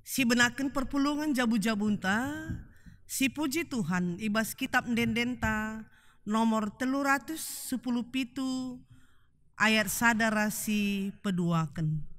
Si benaken perpulungan jabu-jabunta, si puji Tuhan ibas kitab ndendenta nomor 317 ayat sadara si peduaken.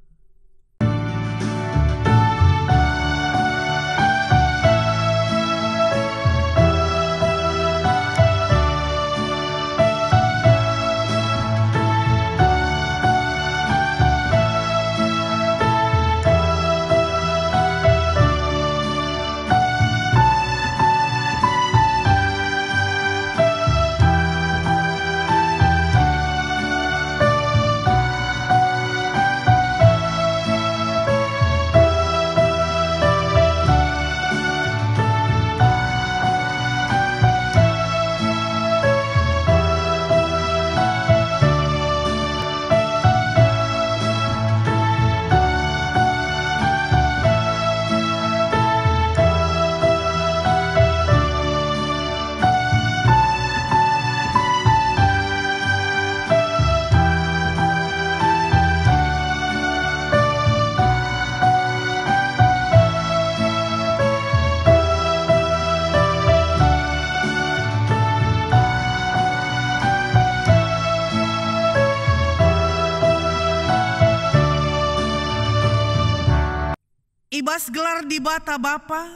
Ibas gelar di bata Bapa,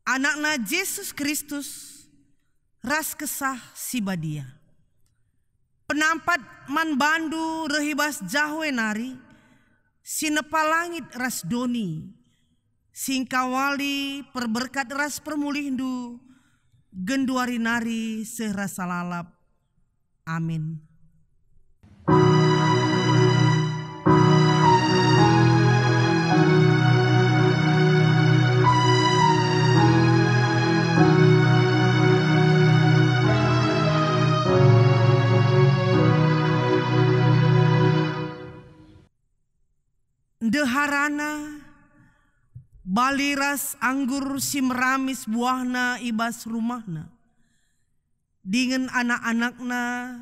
anakna Yesus Kristus, ras kesah si badia. Penampat man bandu rehibas jahwe nari, sinepa langit ras doni, singkawali perberkat ras permulihndu, genduari nari serasa lalap. Amin. Deharana baliras anggur si meramis buahna ibas rumahna. Dengan anak-anakna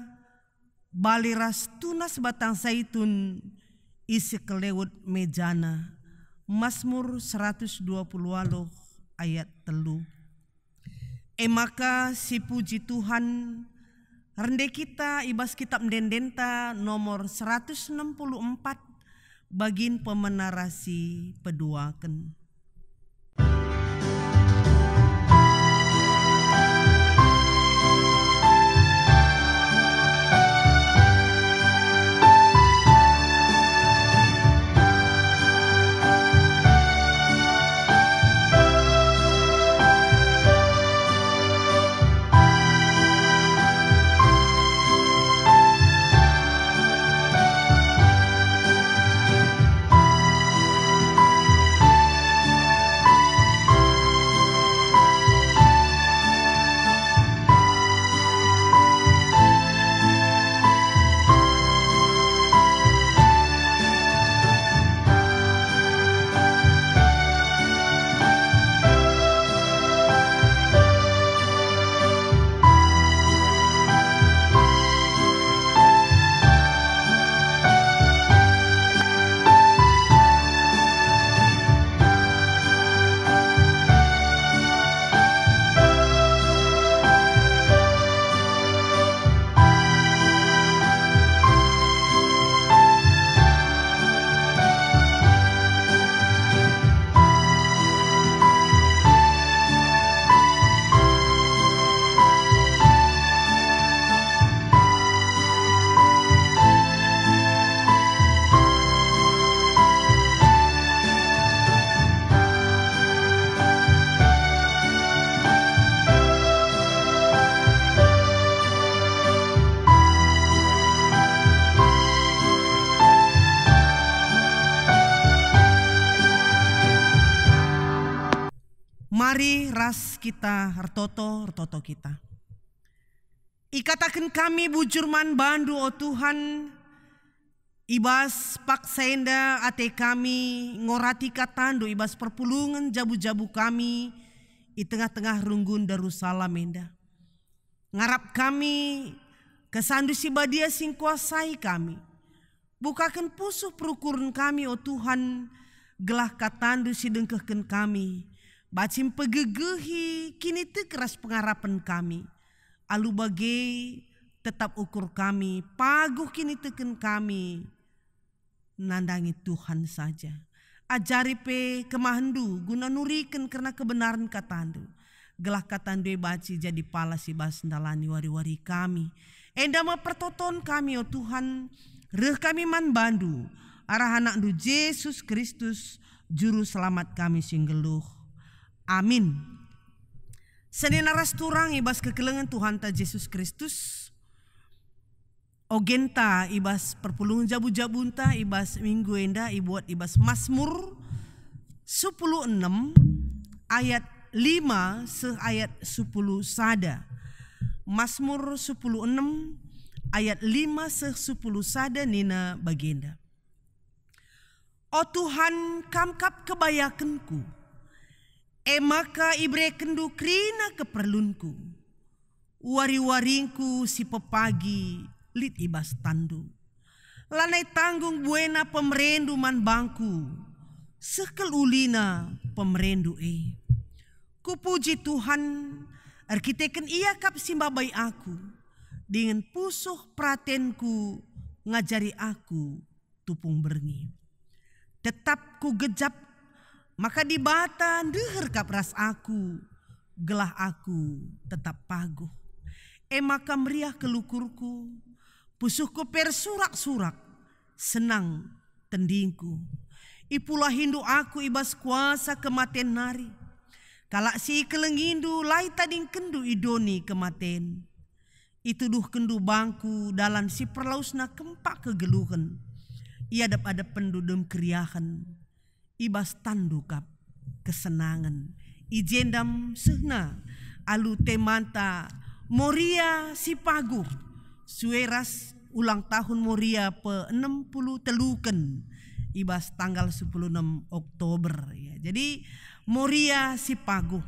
baliras tunas batang zaitun isi kelewut mejana. Mazmur 120 ayat 3. Maka si puji Tuhan rende kita ibas kitab ndendenta nomor 164 bagin pemenarasi peduaken. Mari ras kita hartoto kita. Ikatakan kami bujurman bandu o Tuhan, ibas paksenda ate kami ngorati katandu ibas perpulungan jabu-jabu kami di tengah-tengah runggun Darussalam enda. Ngarap kami kesandu si badia sing kuasai kami. Bukakan pusuh perukuran kami o Tuhan, Gelah katandu si dengkehken kami. Bacim pegegehi kini te keras pengarapan kami. Alu bagai tetap ukur kami. Paguh kini teken kami. Nandangi Tuhan saja. Ajari pe kemahandu guna nuriken karena kebenaran katandu. Gelah katandu baci jadi pala si bas ndalani wari-wari kami. Endama pertoton kami oh Tuhan. Reh kami man bandu. Arah anak du Yesus Kristus juru selamat kami singgeluh. Amin. Senin aras turang ibas kekelengan Tuhan ta Yesus Kristus. Ogenta ibas perpulungan jabu-jabunta ibas minggu enda ibuat ibas Mazmur 16 ayat 5 se ayat 10 sada. Mazmur 16 ayat 5 se 10 sada nina bagenda. O Tuhan kamkap kebayakanku, maka ibre kendu krina keperlunku, wari-waringku si pepagi lit ibas tandu, lanai tanggung buena pemerendu man bangku, sekel ulina pemerendu Kupuji Tuhan, arkiteken ia kap simbabai aku, dengan pusuh pratenku ngajari aku tupung berngi. Tetap ku gejap, maka di bata deher kapras aku, gelah aku tetap paguh. Maka meriah kelukurku, pusuhku persurak-surak, senang tendingku. Ipulah hindu aku ibas kuasa kematen nari. Kalak si kelengindu lai tading kendu idoni kematen. Itu duh kendu bangku dalam si perlausna kempak kegeluhan. Iadap-adap pendudum keriahan, ibas tandukap kesenangan. Ijendam sehna, alu temanta, Moria si paguh. Sueras ulang tahun Moria pe-60 teluken, ibas tanggal 16 Oktober. Ya. Jadi Moria si paguh.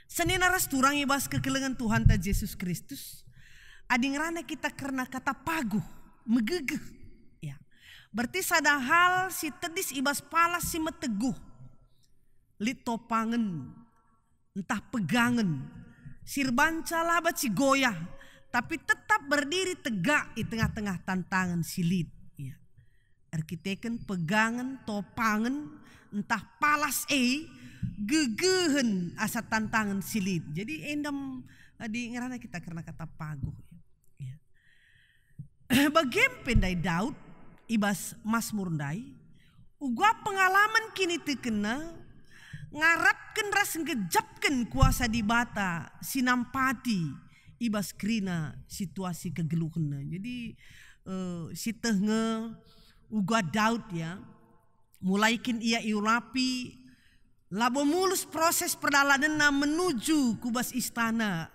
Senin aras turang ibas kekelengan Tuhan ta Yesus Kristus. Ading rana kita karena kata paguh, megegeh. Berarti sada hal si tedis ibas palas si meteguh. Lit topangen, entah pegangen. Sirbanca labat si goyah. Tapi tetap berdiri tegak di tengah-tengah tantangan silit. Ya. Arkiteken pegangen, topangen, entah palas gegehen asa tantangan silit. Jadi endam di ngerana kita karena kata paguh. Ya. Bagian pendai Daud. Ibas Mazmur ndai, ugua pengalaman kini tekena, ngarapken ras ngejapken kuasa di bata, sinampati, ibas krina situasi kegeluhna. Jadi si tehenge ugua Daud ya, mulaikin ia iurapi, labo mulus proses perjalanan menuju kubas istana,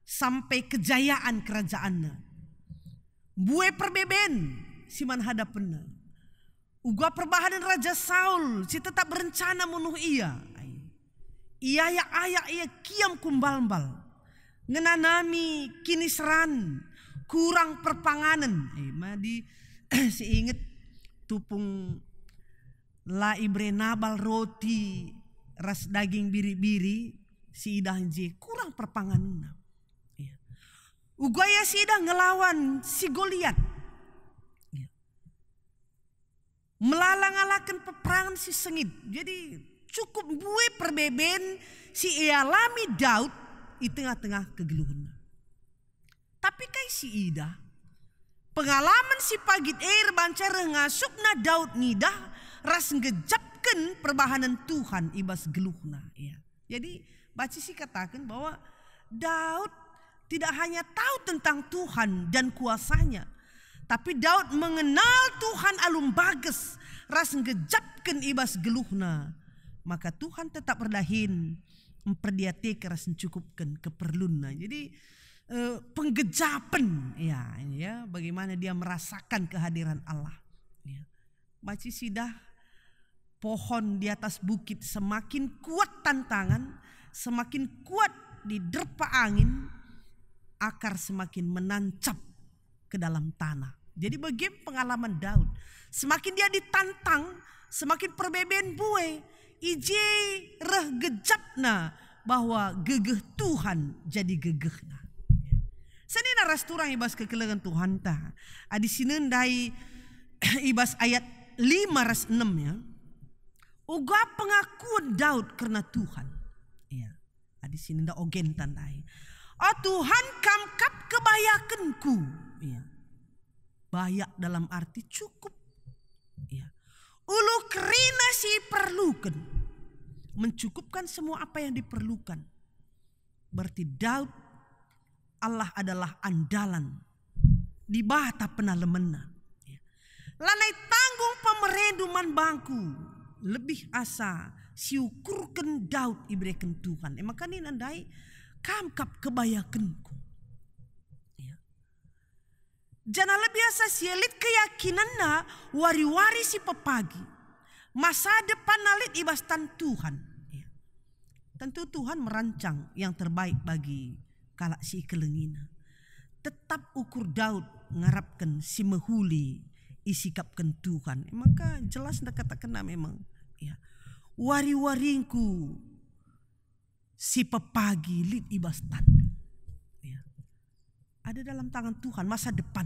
sampai kejayaan kerajaannya. Bue perbeben. Siman hadapenna. Ugua perbahanan Raja Saul si tetap berencana bunuh ia. Ia ya ayak ia kiam kumbal-bal. Ngenanami kini seran kurang perpanganan. Madi si inget tupung la ibre nabal roti ras daging biri-biri si idah je kurang perpanganan. Ugua ya si idah ngelawan si Goliat. Melalang-alakan peperangan si sengit. Jadi cukup bue perbeben si ialami Daud di tengah-tengah kegeluhan. Tapi kai si ida pengalaman si pagit bancara ngasukna Daud nidah ras ngejapken perbahanan Tuhan ibas geluhna. Ya. Jadi baca si katakan bahwa Daud tidak hanya tahu tentang Tuhan dan kuasanya, tapi Daud mengenal Tuhan alum bages, ras ngejapken ibas geluhna. Maka Tuhan tetap berdahin memperdiati ras mencukupkan keperluannya. Jadi penggejapan ya, bagaimana dia merasakan kehadiran Allah. Ya. Baca sidah pohon di atas bukit semakin kuat tantangan, semakin kuat diterpa angin, akar semakin menancap ke dalam tanah. Jadi bagaimana pengalaman Daud? Semakin dia ditantang, semakin perbeben bue, ije reh gejapna bahwa gegeh Tuhan jadi gegehna. Senina rasturang ibas kekelengan Tuhan ta. Adi sinendai ibas ayat 5:6 ya. Uga pengakuan Daud karena Tuhan. Ya. Adi sinenda ogen tandai. Oh Tuhan kamkap kebayakanku. Ya. Bayak dalam arti cukup. Ya. Ulu kerina si perlukan. Mencukupkan semua apa yang diperlukan. Berarti Daud, Allah adalah andalan. Di bata penalemena. Ya. Lanai tanggung pemeredu man bangku. Lebih asa siukurkan Daud ibrekan Tuhan. Maka ini nandai kamkap kebayakanku. Jangan lebih biasa sielit keyakinan na wari-wari si pepagi. Masa depan nalit ibastan Tuhan. Ya. Tentu Tuhan merancang yang terbaik bagi kalak si kelengina. Tetap ukur Daud ngarapkan si mehuli isikapkan Tuhan. Maka jelas ndak kata kena memang. Ya. Wari-waringku si pepagi lit ibastan. Ada dalam tangan Tuhan masa depan.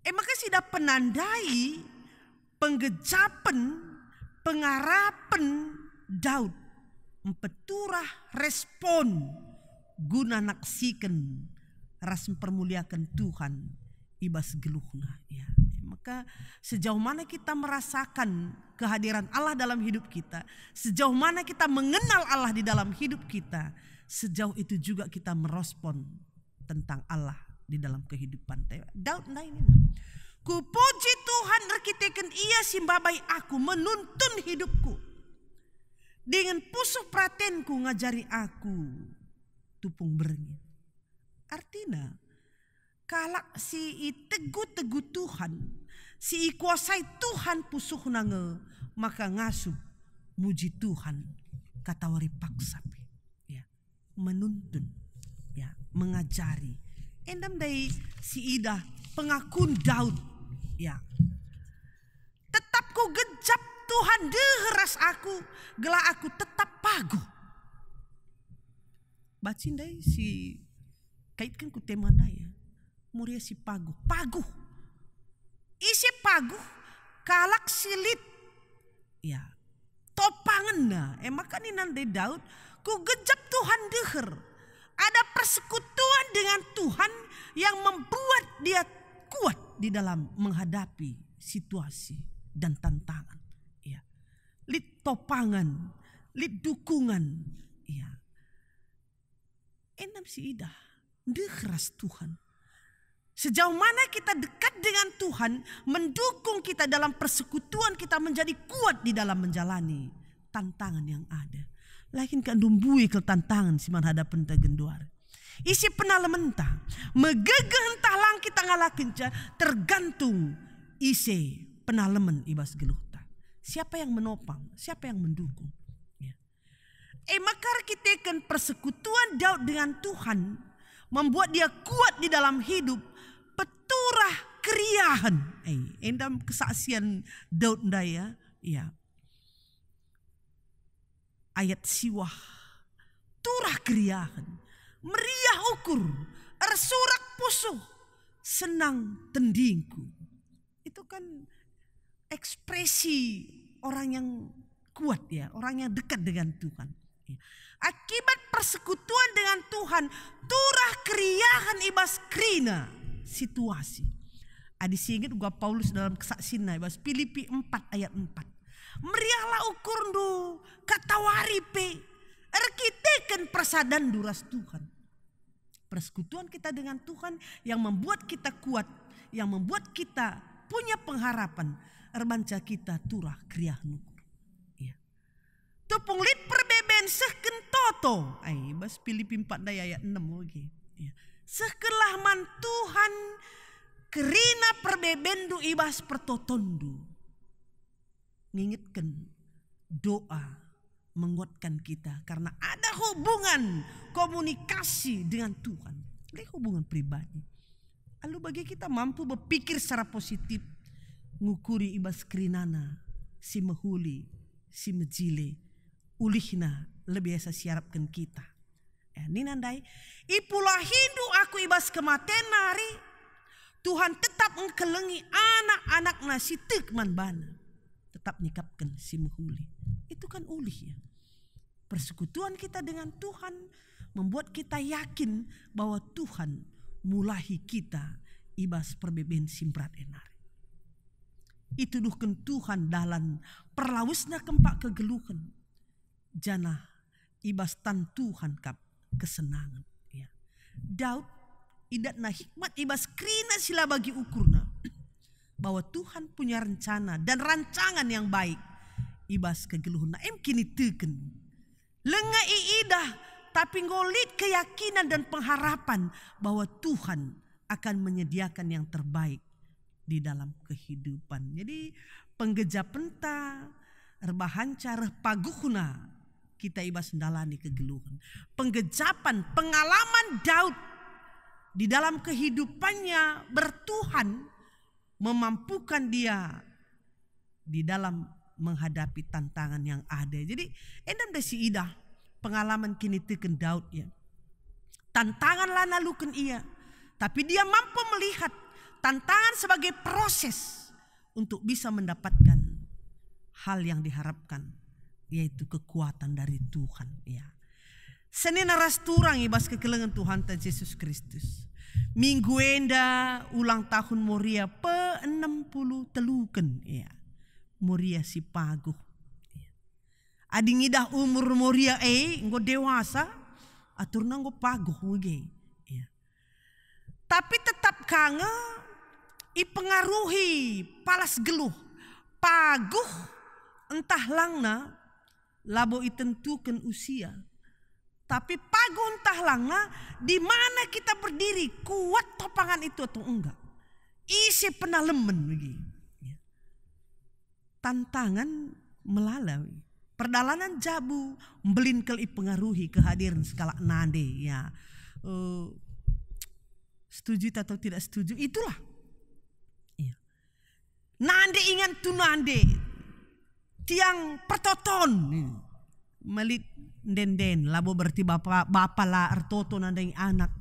Maka sudah penandai penggejapan, pengarapan Daud mempeturah respon guna naksikan ras mempermuliakan Tuhan ibas geluhna. Ya. Maka sejauh mana kita merasakan kehadiran Allah dalam hidup kita, sejauh mana kita mengenal Allah di dalam hidup kita, sejauh itu juga kita merespon tentang Allah di dalam kehidupan. Daud nah ini. Ku puji Tuhan arkiteken ia simbabai aku menuntun hidupku. Dengan pusuh pratenku ngajari aku tupung berengi. Artinya kalak si teguh Tuhan, si kuasai Tuhan pusuh nange, maka ngasuh muji Tuhan kata wari paksa. Menuntun, ya, mengajari. Endam dari si Ida pengakun Daud, ya. Tetap ku gejap Tuhan deheras aku, gelah aku tetap paguh. Bacin dai si kaitkan ku temana ya, muria si paguh, isi paguh kalak silit, ya. Topangan na, maka ni nandai Daud. Ku gejap Tuhan deher. Ada persekutuan dengan Tuhan yang membuat dia kuat di dalam menghadapi situasi dan tantangan. Ya. Lit topangan, lit dukungan. Ya. Enam si idah, deheras Tuhan. Sejauh mana kita dekat dengan Tuhan, mendukung kita dalam persekutuan kita menjadi kuat di dalam menjalani tantangan yang ada. Lakin kan dumbui ke tantangan si man hadapan tegenduar. Isi penalaman ta, megegeh entah lang kita ngalakin ca, tergantung isi penalaman ibas geluh ta. Siapa yang menopang, siapa yang mendukung. Ya. Maka kita kan persekutuan Daud dengan Tuhan membuat dia kuat di dalam hidup, peturah keriahan. Endam kesaksian Daud ndaya, ya. Ayat siwah turah keriahan, meriah ukur, ersurak pusuh, senang tendingku. Itu kan ekspresi orang yang kuat ya, orang yang dekat dengan Tuhan. Akibat persekutuan dengan Tuhan, turah keriahan ibas krina situasi. Adi singit gua Paulus dalam kesaksian ibas Filipi 4 ayat 4. Meriahlah ukur ndu katawari pe arkiteken persadan duras Tuhan. Persekutuan kita dengan Tuhan yang membuat kita kuat, yang membuat kita punya pengharapan. Erbanca kita turah kriah nukur. Ya. Tupung lit perbeben sehken toto. Bas Filipi 4 ayat 6 lagi. Ya. Sekelah man Tuhan kerina perbebendu ibas pertotondu. Ngingetkan doa menguatkan kita karena ada hubungan komunikasi dengan Tuhan. Ini hubungan pribadi. Lalu bagi kita mampu berpikir secara positif, ngukuri ibas krinana si mahuli si mejile ulihna lebih esa siarapkan kita. Ini nandai ipulah hindu aku ibas kematen nari Tuhan tetap mengkelengi anak-anak nasi tekman bana tetap nikapkan si mahuli. Itu kan ulih ya. Persekutuan kita dengan Tuhan membuat kita yakin bahwa Tuhan mulahi kita ibas perbeben simprat enari. Itu duhkan Tuhan dalam perlawisna kempak kegeluhan. Jana ibas tan Tuhan kap kesenangan. Ya. Daud idatna hikmat ibas krina sila bagi ukurna. Bahwa Tuhan punya rencana dan rancangan yang baik. Ibas kegeluhan. Kini teken. Lenga iidah tapi ngolit keyakinan dan pengharapan bahwa Tuhan akan menyediakan yang terbaik di dalam kehidupan. Jadi penggejap penta erbahancar paguhuna kita ibas ndalani kegeluhan. Penggejapan pengalaman Daud di dalam kehidupannya bertuhan memampukan dia di dalam menghadapi tantangan yang ada. Jadi endam desi idah pengalaman kini teken Daud ya. Tantangan lana luken ia. Tapi dia mampu melihat tantangan sebagai proses untuk bisa mendapatkan hal yang diharapkan, yaitu kekuatan dari Tuhan. Ya. Senin rasturang ibas kekelengan Tuhan Yesus Kristus. Minggu enda ulang tahun Moria pe-60 teluken. Ya. Moria si paguh. Ya. Adingidah umur Moria nggo dewasa, aturna nggo paguh muge. Ya. Tapi tetap kange ipengaruhi palas geluh paguh entah langna labo itentukan usia tapi paguh entah langna di mana kita berdiri kuat topangan itu atau enggak isi penalemen begini ya. Tantangan melalui perdalanan jabu melinkel ipengaruhi kehadiran skala nade ya setuju atau tidak setuju itulah. Nande ingat tu nande tiang pertoton melit den labo berarti bapa lah ertoto nandai anak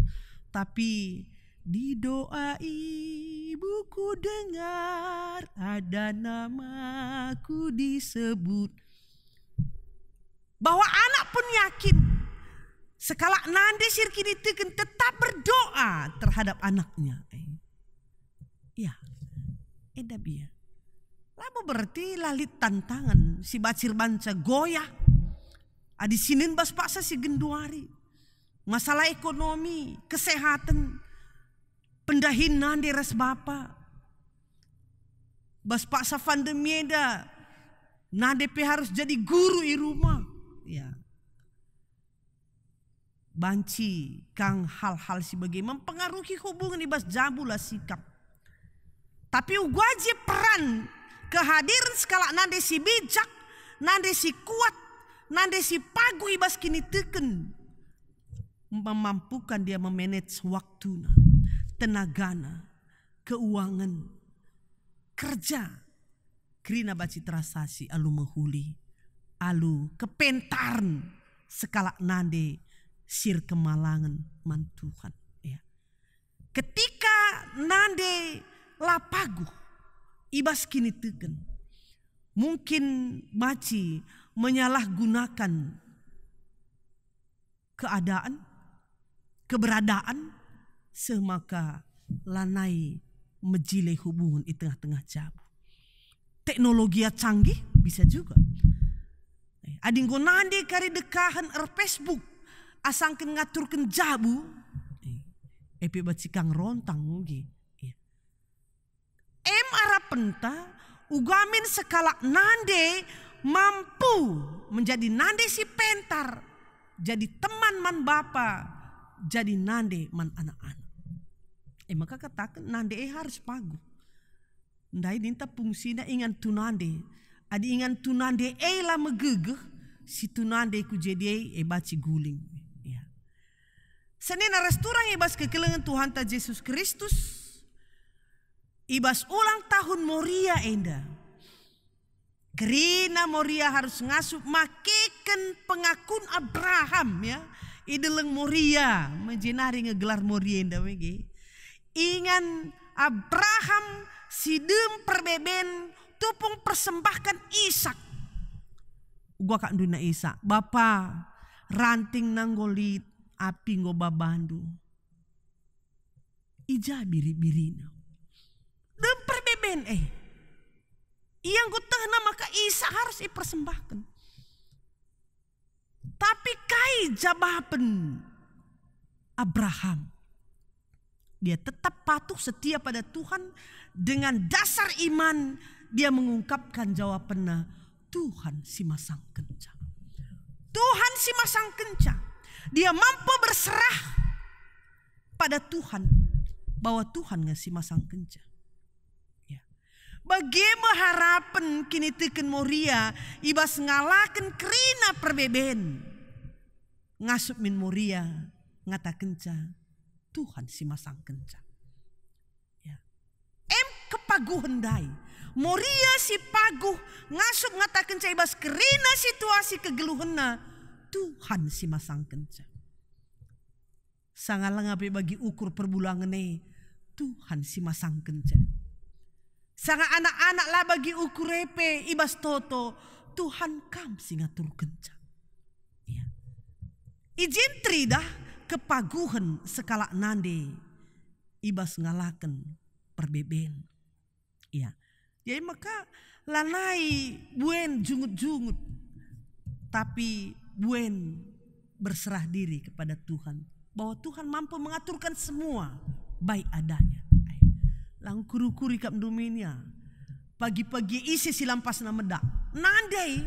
tapi di doa ibuku dengar ada namaku disebut bahwa anak pun yakin sekala nande sirki diteken tetap berdoa terhadap anaknya ya. Edabia. Labo berarti lalit tantangan si bacir banca goyah. Adi sinin bas paksa si genduari. Masalah ekonomi, kesehatan. Pendahin nande res bapa. Bas paksa pandemi eda. Nande pe harus jadi guru i rumah. Ya. Banci kang hal-hal si bagaimana mempengaruhi hubungan ibas jabulah sikap. Tapi wajib peran kehadiran skala nande si bijak, nande si kuat, nande si pagu ibas kini teken. Memampukan dia memanage waktuna, tenagana, keuangan, kerja. Krina baci terasasi alu mahuli, alu kepentaran skala nande sir kemalangan mantuhan. Ya. Ketika nande lapaguh ibas kini teken mungkin maci menyalahgunakan keadaan keberadaan semaka lanai mejile hubungan di tengah-tengah jabu teknologi canggih bisa juga adinggo nande kari dekahan Facebook asangken ngaturken jabu epi bacikang rontang mugi arapenta ugamin sekala nande mampu menjadi nande si pentar jadi teman man bapa jadi nande man anak-anak maka katakan nande harus pagu ndai dinta fungsina ingan tunande adi ingan tunande lah megegeh si tunande ku jadi baci guling ya. Senin resturang ibas kekelengan Tuhan ta Yesus Kristus ibas ulang tahun Moria enda. Kerina Moria harus ngasup makeken pengakun Abraham ya. Ideleng Moria menjenari ngegelar Moria enda wege. Ingan Abraham sidem perbeben tupung persembahkan Ishak. Gua kak duna Ishak. Bapa ranting nanggolit api ngoba bandu. Ija biri-birina. Dem perbeben yang ku tengah maka Ishak harus dipersembahkan. Tapi kai jababan Abraham. Dia tetap patuh setia pada Tuhan. Dengan dasar iman dia mengungkapkan jawabannya. Tuhan si masang kenca. Tuhan si masang kenca. Dia mampu berserah pada Tuhan. Bahwa Tuhan ngasih masang kenca. Bagaimana harapan kini teken Moria ibas ngalakan kerina perbeben. Ngasup min Moria ngata kenca. Tuhan si masang kenca. Ya. Kepaguhan dai. Moria si paguh ngasup ngata kenca ibas kerina situasi kegeluhena. Tuhan si masang kenca. Sangalang abe bagi ukur perbulangan Tuhan si masang kenca. Sangat anak-anak lah bagi ukur repe ibas toto. Tuhan kam si ngatur kenca. Ya. Izin tridah kepaguhan sekala nande ibas ngalaken perbeben. Ya. Jadi maka lanai buen jungut-jungut. Tapi buen berserah diri kepada Tuhan. Bahwa Tuhan mampu mengaturkan semua baik adanya. Lang kuru-kuri kap duminya. Pagi-pagi isi silampas na medak. Nandai.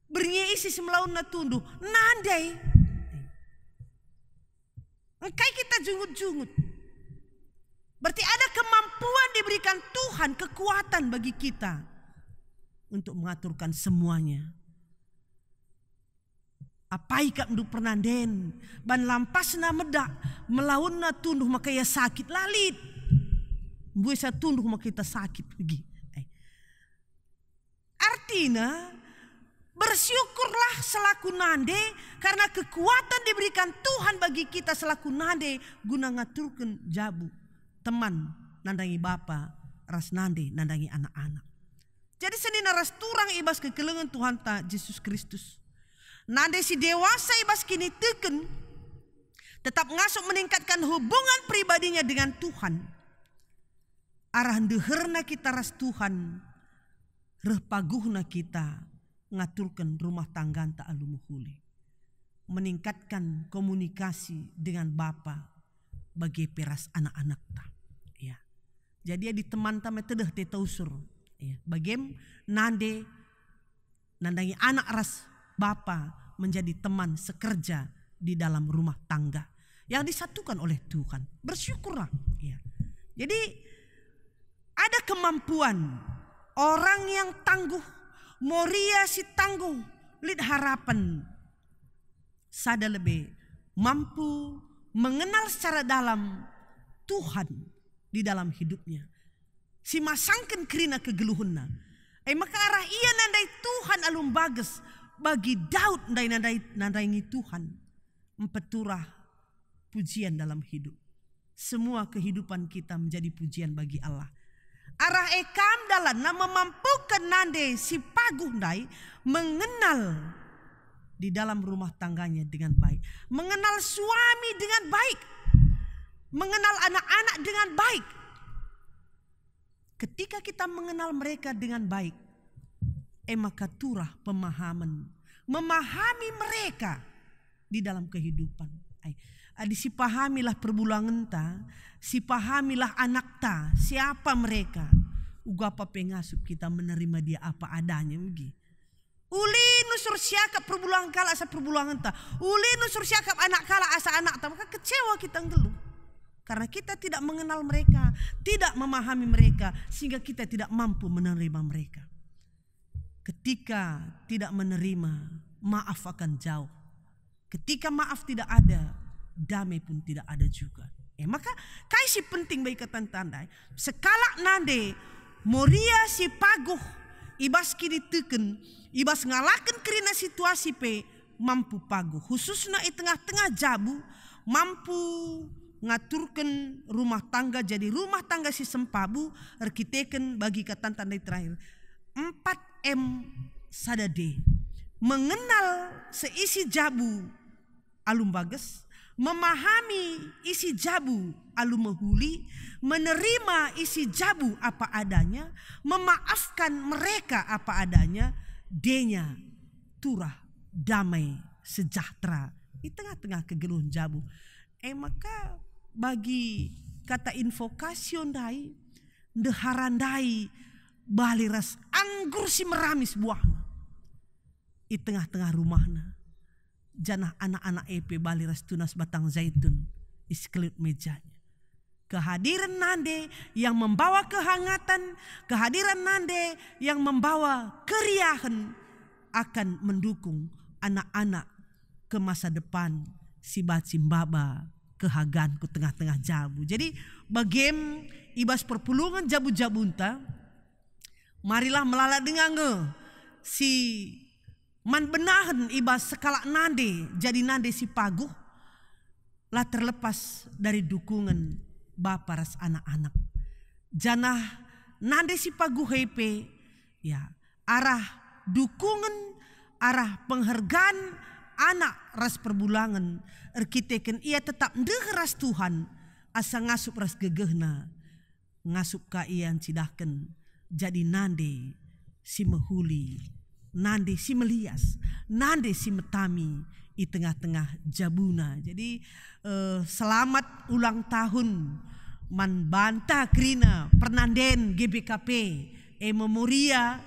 Beringi isi semelaun na tunduh. Nandai. Engkai kita jungut-jungut. Berarti ada kemampuan diberikan Tuhan. Kekuatan bagi kita. Untuk mengaturkan semuanya. Apai kap ndu pernanden. Ban lampas na medak. Melaun na tunduh maka ya sakit lalit. Gue saya tunduk maka kita sakit lagi. Artinya bersyukurlah selaku nande karena kekuatan diberikan Tuhan bagi kita selaku nande guna ngaturkan jabu teman nandangi bapa ras nande nandangi anak-anak. Jadi senina ras turang ibas kekelengan Tuhan ta Yesus Kristus. Nande si dewasa ibas kini teken tetap ngasup meningkatkan hubungan pribadinya dengan Tuhan. Arah deherna kita ras Tuhan. Repaguhna kita. Ngaturkan rumah tangga ta alumuhuli. Meningkatkan komunikasi dengan Bapa. Bagi peras anak-anak ta. Ya. Jadi di teman ta metedeh te tausur. Ya. Bagem nande. Nandangi anak ras Bapa. Menjadi teman sekerja. Di dalam rumah tangga. Yang disatukan oleh Tuhan. Bersyukurlah. Ya. Jadi ada kemampuan orang yang tangguh, Moria si tangguh, lid harapan. Sada lebih mampu mengenal secara dalam Tuhan di dalam hidupnya. Si masangkan kerina kegeluhunna. Maka arah ia nandai Tuhan alum bagus bagi Daud nandai Tuhan. Empeturah pujian dalam hidup. Semua kehidupan kita menjadi pujian bagi Allah. Arah ekam dalam nama memampukan nande si paguh nai mengenal di dalam rumah tangganya dengan baik. Mengenal suami dengan baik. Mengenal anak-anak dengan baik. Ketika kita mengenal mereka dengan baik. Maka turah pemahaman. Memahami mereka di dalam kehidupan. Disipahamilah perbulangan ta. Sipahamilah anak ta. Siapa mereka. Ugapa pengasup kita menerima dia apa adanya. Uli nusur siakap perbulangan kala asa perbulangan ta. Uli nusur siakap anak kala asa anak ta. Maka kecewa kita ngeluh. Karena kita tidak mengenal mereka. Tidak memahami mereka. Sehingga kita tidak mampu menerima mereka. Ketika tidak menerima. Maaf akan jauh. Ketika maaf tidak ada. Damai pun tidak ada juga. Maka kai si penting bagi tandai. Sekala nande moria si paguh ibas kini teken, ibas ngalakan kerina situasi pe mampu paguh. Khususnya di tengah-tengah jabu mampu ngaturkan rumah tangga jadi rumah tangga si sempabu arkiteken bagi katan tandai terakhir 4M sadade. Mengenal seisi jabu alum bagus, memahami isi jabu alum mahuli, menerima isi jabu apa adanya, memaafkan mereka apa adanya, denya turah damai sejahtera di tengah-tengah kegeluhan jabu. Maka bagi kata invokasion dai, deharandai baliras anggur si meramis buahna di tengah-tengah rumahna. Janah anak-anak EP baliras tunas batang zaitun isklit mejanya. Kehadiran nande yang membawa kehangatan, kehadiran nande yang membawa keriahan akan mendukung anak-anak ke masa depan si bacimbaba kehagan ku tengah-tengah jabu. Jadi bagem ibas perpulungan jabu-jabunta, marilah melala dengan si man benahan ibas sekala nande jadi nande si paguh lah terlepas dari dukungan bapa ras anak-anak. Janah nande si paguh hepe ya arah dukungan, arah penghargaan anak ras perbulangan erkiteken ia tetap ndegeras Tuhan asa ngasup ras gegehna ngasup ka ian cidahken jadi nande si mehuli, nande si melias, nande si metami di tengah-tengah jabuna. Jadi selamat ulang tahun man banta krina pernanden GBKP memoria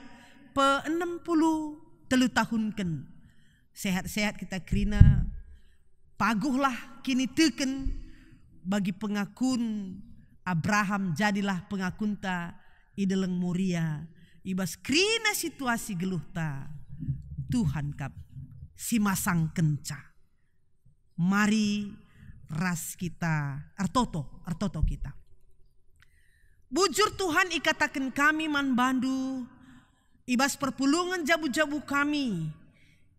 pe 63 tahun ken. Sehat-sehat kita krina, paguhlah kini teken bagi pengakun Abraham jadilah pengakunta ideleng moria. Ibas krina situasi geluhta Tuhan kap si masang kenca. Mari ras kita artoto kita. Bujur Tuhan ikatakan kami man bandu ibas perpulungan jabu-jabu kami.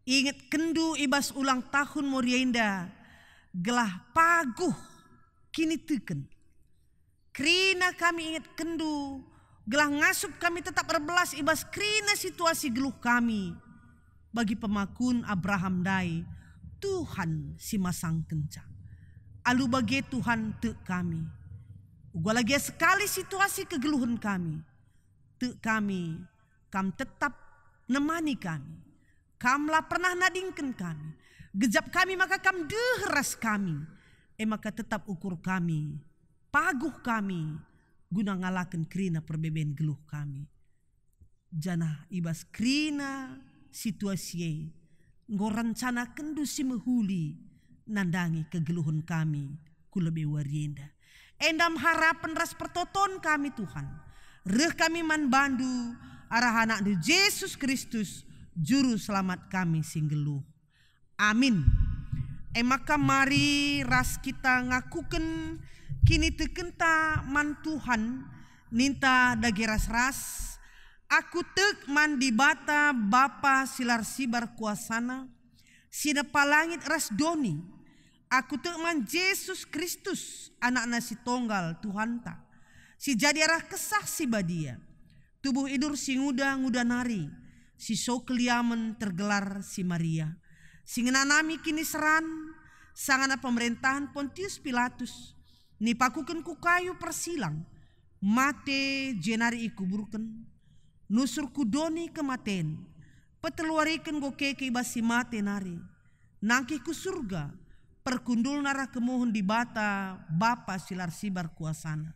Ingat kendu ibas ulang tahun Morienda gelah paguh kini teken. Krina kami ingat kendu gelah ngasup kami tetap berbelas ibas krina situasi geluh kami. Bagi pemakun Abraham dai Tuhan si masang kenca. Alu bagi Tuhan te kami. Gua lagi sekali situasi kegeluhan kami. Te kami kam tetap nemani kami. Kamlah pernah nadingkan kami. Gejap kami maka kam deheras kami. Maka tetap ukur kami. Paguh kami. Guna ngalakan krina perbeben geluh kami. Janah ibas krina situasi ngorencana kendu si mehuli nandangi kegeluhan kami ku lebih warienda. Endam harapan ras pertoton kami Tuhan. Reh kami man bandu arah anak Yesus Kristus juru selamat kami singgeluh. Amin. Maka mari ras kita ngakuken kini tekenta man Tuhan ninta dagi ras-ras. Aku tek man di bata Bapa silar sibar kuasana sina palangit ras doni. Aku tek man Yesus Kristus anak nasi tonggal Tuhan ta. Si jadi arah kesah si badia. Tubuh idur si nguda nari. Si sokliamen tergelar si Maria. Si ngenanami kini seran sangana pemerintahan Pontius Pilatus. Nipakuken ku kayu persilang. Mate jenari ikuburken. Nusur kudoni kematen. Peteluariken goke ibas si mate nari. Nangki ku surga. Perkundul nara kemohon di bata Bapa silar sibar kuasana.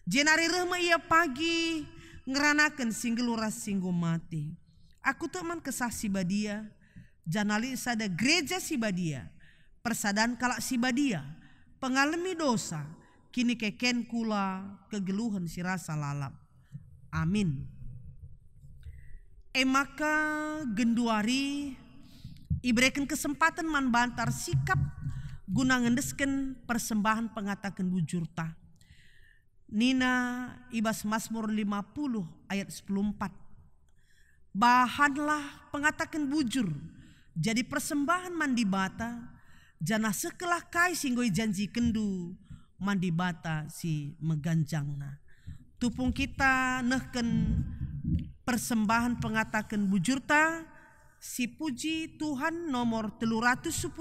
Jenari rema ia pagi ngeranakan singgeluras singgo mate. Aku teman kesah si badia. Janali sada gereja si badia. Persadan kalak si badia. Pengalami dosa. Kini keken kula kegeluhan si rasa lalap. Amin. Maka genduari iberikan kesempatan man bantar sikap guna ngendesken persembahan pengatakan bujur ta. Nina ibas Mazmur 50 ayat 14. Bahanlah pengatakan bujur jadi persembahan mandi bata, jana sekelah kai singgoi janji kendu mandi bata si meganjangna. Tupung kita nehken persembahan pengatakan bujur ta, si puji Tuhan nomor 315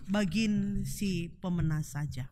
bagin si pemenang saja.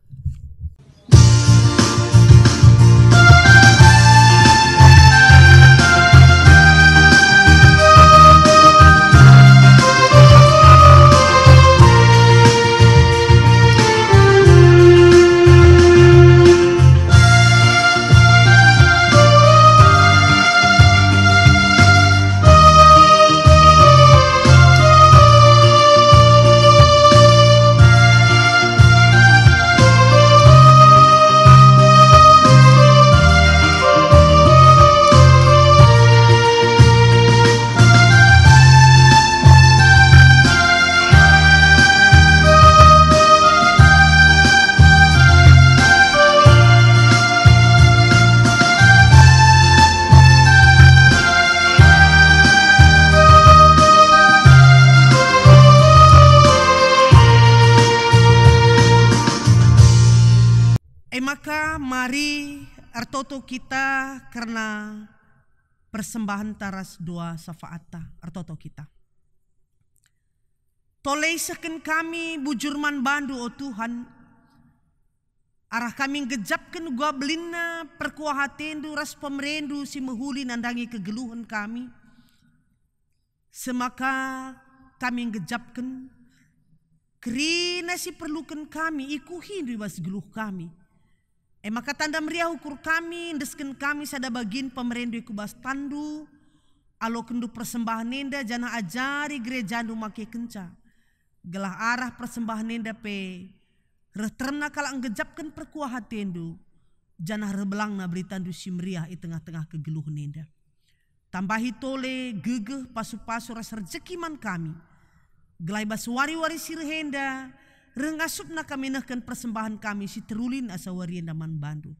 Maka mari artoto kita karena persembahan taras doa syafaata artoto kita. Tolei-seken kami bujurman bandu o Tuhan. Arah kami ngejapkan gua belina perkuahatendu ras pemerendu si mehuli nandangi kegeluhan kami. Semaka kami ngejapkan kerina si perlukan kami ikuhi bas geluh kami. Maka tanda meriah ukur kami, ndesken kami sada bagin pemerendu ikubas tandu, alo kendu persembahan nenda jana ajari gereja ndu make kenca. Gelah arah persembahan nenda pe, reterna kala ngejapkan perkuah hatendu, jana rebelang na berita ndu si meriah i tengah-tengah kegeluh nenda. Tambahi tole gegeh pasu-pasu ras rezeki man kami. Gelai bas wari-wari sirhenda, rengasupna kami nehken persembahan kami si terulin asa warienda man bandu.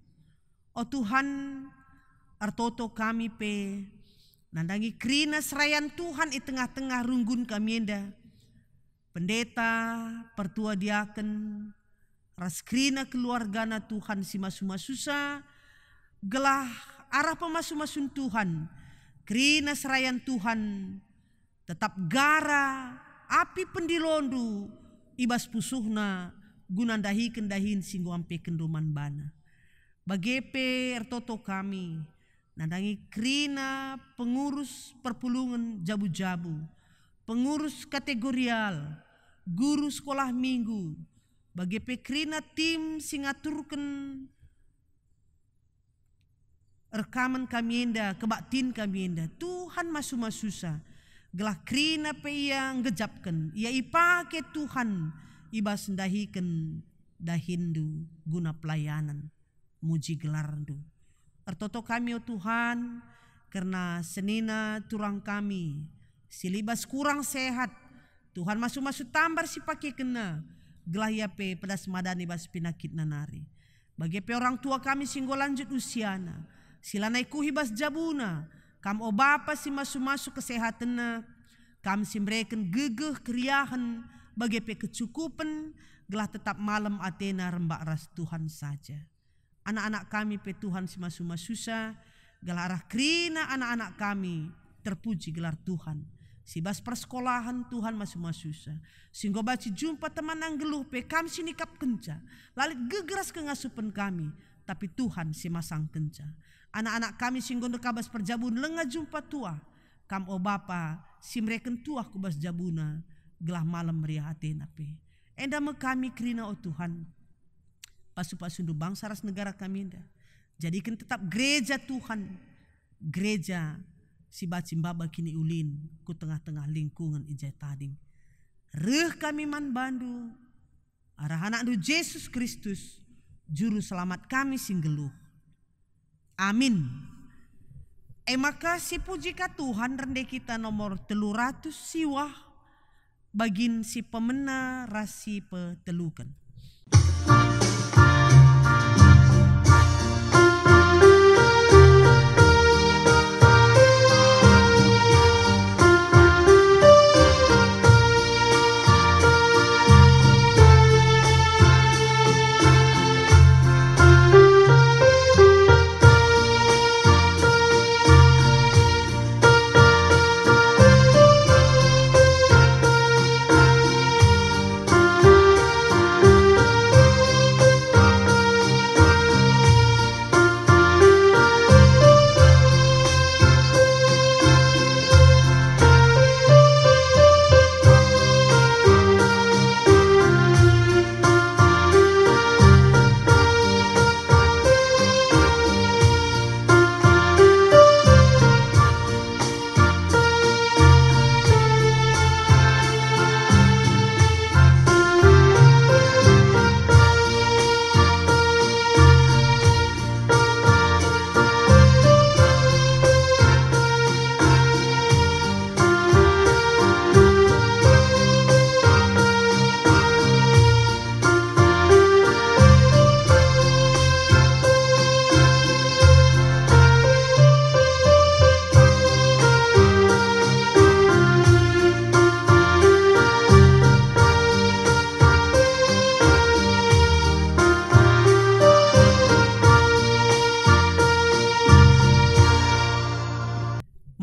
O Tuhan, artoto kami pe nandangi krina serayan Tuhan i tengah-tengah runggun kami enda. Pendeta, pertua diaken, ras krina keluargana Tuhan si masu-masusa, gelah arah pemasu-masun Tuhan, krina serayan Tuhan, tetap gara, api pendilondu, ibas pusuhna gunandahi kendahin singgo ampe kendoman bana. Bagepe ertoto kami nandangi krina pengurus perpulungan jabu-jabu, pengurus kategorial, guru sekolah minggu, bagepe krina tim singaturken rekaman kami enda, kebaktin kami enda. Tuhan masu-masusa gelah krina pe yang ngejapkan, ia ipake Tuhan ibas ndahiken dahindu guna pelayanan muji gelarndu. Artoto kami o Tuhan, karena senina turang kami silibas kurang sehat, Tuhan masu-masu tambar si pake kena, gelah ia pe pedas madani bas pinakit nanari. Bagi pe orang tua kami singgo lanjut usiana, silanai kuhi bas jabuna, kam o bapa si masu-masu kesehatanna, kam si mereken gegeh keriahan, bagi pe kecukupan, gelah tetap malam atena rembak ras Tuhan saja. Anak-anak kami pe Tuhan si masu-masusa, gelah arah krina anak-anak kami terpuji gelar Tuhan. Si bas persekolahan Tuhan masu-masusa. Singgo baci jumpa teman ang geluh pe kam si nikap kenca, lalit gegeras kengasupan kami, tapi Tuhan si masang kenca. Anak-anak kami singgo nekabas perjabun lenga jumpa tua, kam o bapa si mereken tuah kubas jabuna, gelah malam meriah atena pe. Enda me kami krina o Tuhan, pasu-pasundu bangsa ras negara kami enda. Jadikan tetap gereja Tuhan, gereja si bacim baba kini ulin ku tengah-tengah lingkungan ijai tading. Reh kami man bandu, arah anak du Yesus Kristus, juru selamat kami singgeluh. Amin. Maka si puji ka Tuhan rende kita nomor 300 siwah bagin si pemena rasi petelukan.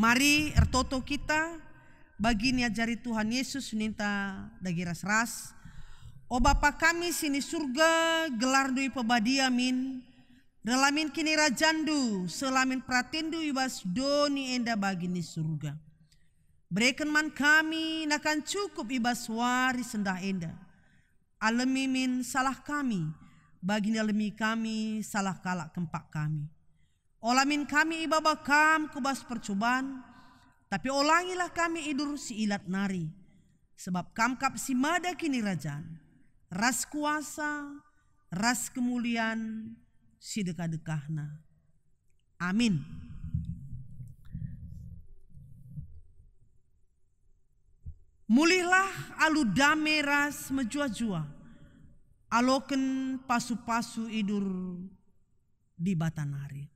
Mari ertoto kita bagini ajari Tuhan Yesus ninta dagi ras-ras. O Bapa kami sini surga gelar dui pebadia min. Relamin kini rajandu selamin pratindu ibas doni enda bagini surga. Berikan man kami nakan cukup ibas wari sendah enda. Alemi min salah kami bagini alemi kami salah kalak kempak kami. Olamin kami ibaba kam kubas percobaan, tapi olangilah kami idur si ilat nari. Sebab kamkap si mada kini rajan, ras kuasa, ras kemuliaan, si dekah-dekahna. Amin. Mulihlah alu dame ras menjua-jua, aloken pasu-pasu idur di batanari.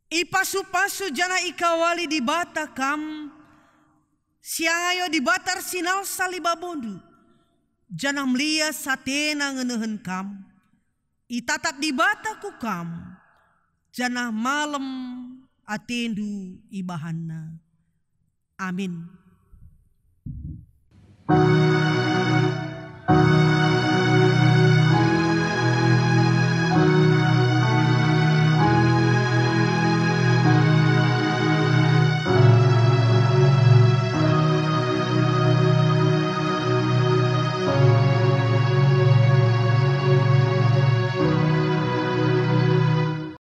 Ipasu-pasu jana ikawali di bata kam, siangayo di batar sinal salibabondu, jana mlia satena ngenehen kam, itatap di bata ku kam, jana malam atendu ibahanna. Amin.